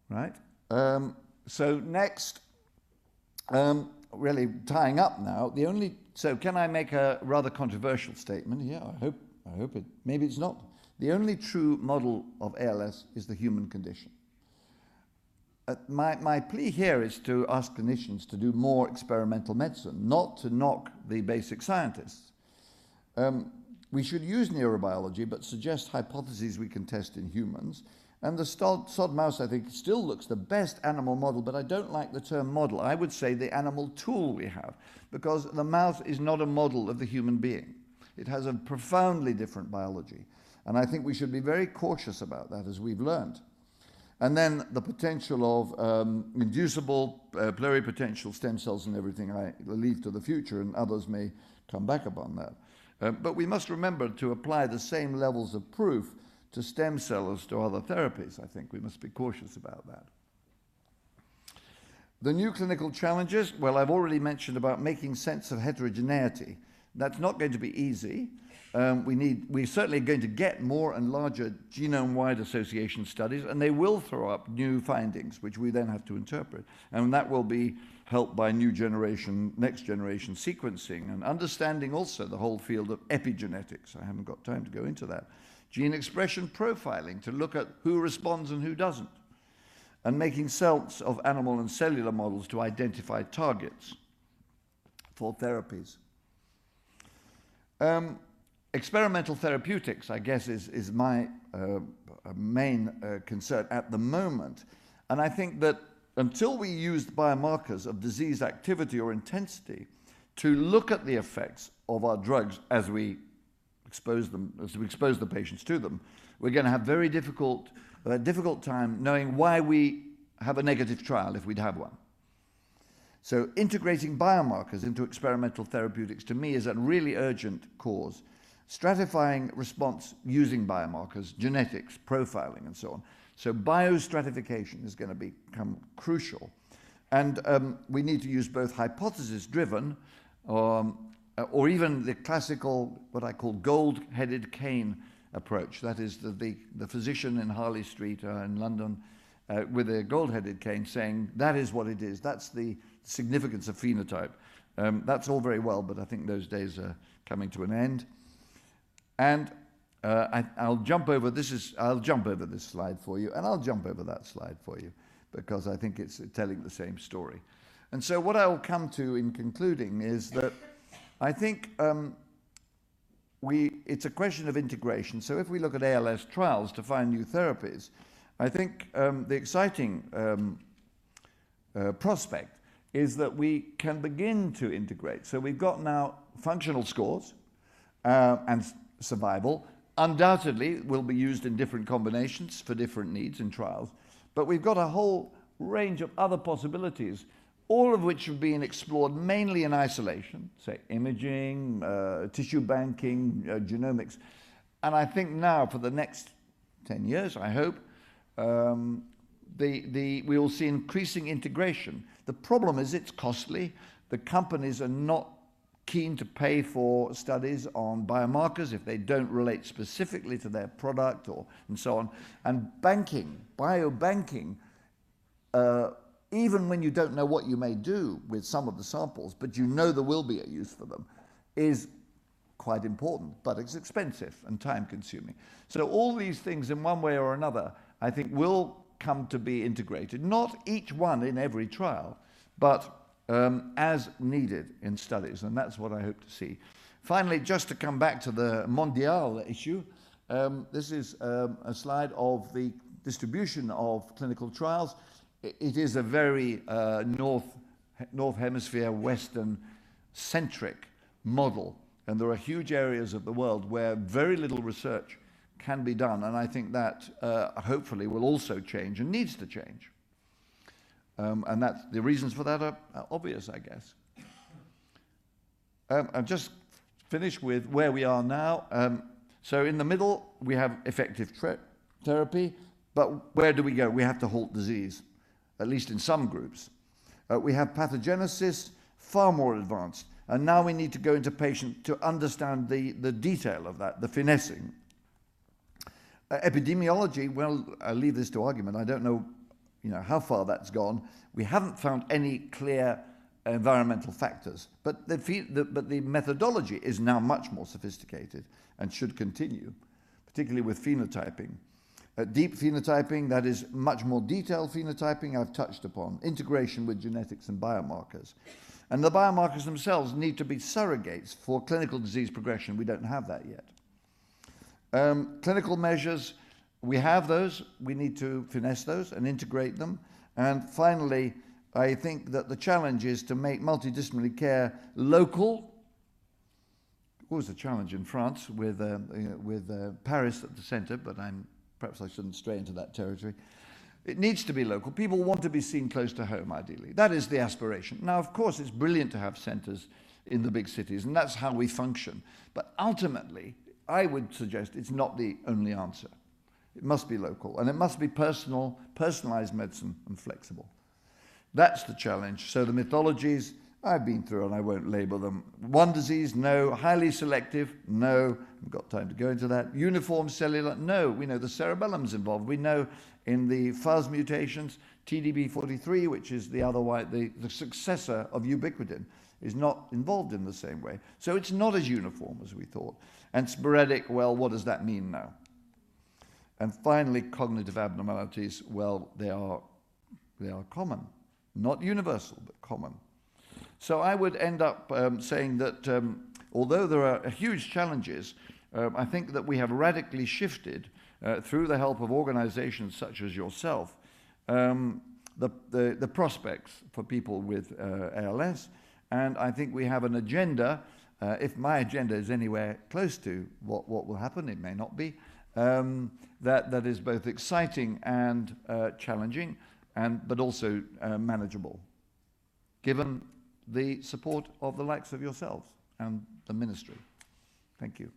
right? So next, really tying up now, so can I make a rather controversial statement? Yeah, I hope it, maybe it's not. The only true model of ALS is the human condition. My plea here is to ask clinicians to do more experimental medicine, not to knock the basic scientists. We should use neurobiology, but suggest hypotheses we can test in humans. And the sod mouse, I think, still looks the best animal model, but I don't like the term model. I would say the animal tool we have, because the mouse is not a model of the human being. It has a profoundly different biology. And I think we should be very cautious about that, as we've learned. And then the potential of inducible pluripotential stem cells and everything I leave to the future, and others may come back upon that. But we must remember to apply the same levels of proof to stem cells as to other therapies. I think we must be cautious about that. The new clinical challenges, well, I've already mentioned about making sense of heterogeneity. That's not going to be easy. We're certainly going to get more and larger genome-wide association studies, and they will throw up new findings, which we then have to interpret. And that will be helped by next generation sequencing and understanding also the whole field of epigenetics. I haven't got time to go into that. Gene expression profiling to look at who responds and who doesn't, and making cells of animal and cellular models to identify targets for therapies. Experimental therapeutics, I guess, is my main concern at the moment. And I think that until we use biomarkers of disease activity or intensity to look at the effects of our drugs as we expose the patients to them, we're going to have very difficult time knowing why we have a negative trial if we'd have one. So integrating biomarkers into experimental therapeutics to me is a really urgent cause. Stratifying response using biomarkers, genetics, profiling, and so on. So biostratification is going to become crucial. And we need to use both hypothesis-driven or even the classical, what I call gold-headed cane approach. That is the physician in Harley Street in London with a gold-headed cane saying, that is what it is. That's the significance of phenotype. That's all very well, but I think those days are coming to an end. And I'll jump over this slide for you, and I'll jump over that slide for you, because I think it's telling the same story. And so what I'll come to in concluding is that I think it's a question of integration. So if we look at ALS trials to find new therapies, I think the exciting prospect is that we can begin to integrate. So we've got now functional scores and survival. Undoubtedly will be used in different combinations for different needs in trials. But we've got a whole range of other possibilities, all of which have been explored mainly in isolation, say imaging, tissue banking, genomics. And I think now for the next 10 years, I hope, we will see increasing integration. The problem is it's costly. The companies are not keen to pay for studies on biomarkers if they don't relate specifically to their product and so on. And banking, biobanking, even when you don't know what you may do with some of the samples, but you know there will be a use for them, is quite important, but it's expensive and time-consuming. So all these things, in one way or another, I think will come to be integrated. Not each one in every trial, but as needed in studies, and that's what I hope to see. Finally, just to come back to the mondial issue, this is a slide of the distribution of clinical trials. It is a very North Hemisphere, Western-centric model, and there are huge areas of the world where very little research can be done, and I think that hopefully will also change and needs to change. And that's, the reasons for that are obvious, I guess. I'll just finish with where we are now. So in the middle, we have effective therapy, but where do we go? We have to halt disease, at least in some groups. We have pathogenesis, far more advanced, and now we need to go into patient to understand the detail of that, the finessing. Epidemiology, well, I'll leave this to argument. I don't know you know, how far that's gone. We haven't found any clear environmental factors, but the methodology is now much more sophisticated and should continue, particularly with phenotyping. Deep phenotyping, that is much more detailed phenotyping, I've touched upon. Integration with genetics and biomarkers. And the biomarkers themselves need to be surrogates for clinical disease progression. We don't have that yet. Clinical measures, we have those. We need to finesse those and integrate them. And finally, I think that the challenge is to make multidisciplinary care local. It was a challenge in France with Paris at the center, but perhaps I shouldn't stray into that territory. It needs to be local. People want to be seen close to home, ideally. That is the aspiration. Now, of course, it's brilliant to have centers in the big cities, and that's how we function. But ultimately, I would suggest it's not the only answer. It must be local, and it must be personalized medicine and flexible. That's the challenge. So the mythologies I've been through, and I won't label them. One disease, no. Highly selective, no. I've got time to go into that. Uniform cellular, no. We know the cerebellum's involved. We know in the fuzz mutations, TDP43, which is the other the successor of ubiquitin, is not involved in the same way. So it's not as uniform as we thought. And sporadic, well, what does that mean now? And finally, cognitive abnormalities, well, they are common. Not universal, but common. So I would end up saying that although there are huge challenges, I think that we have radically shifted through the help of organizations such as yourself, the prospects for people with ALS. And I think we have an agenda, if my agenda is anywhere close to what will happen, it may not be, that is both exciting and challenging, but also manageable, given the support of the likes of yourselves and the ministry. Thank you.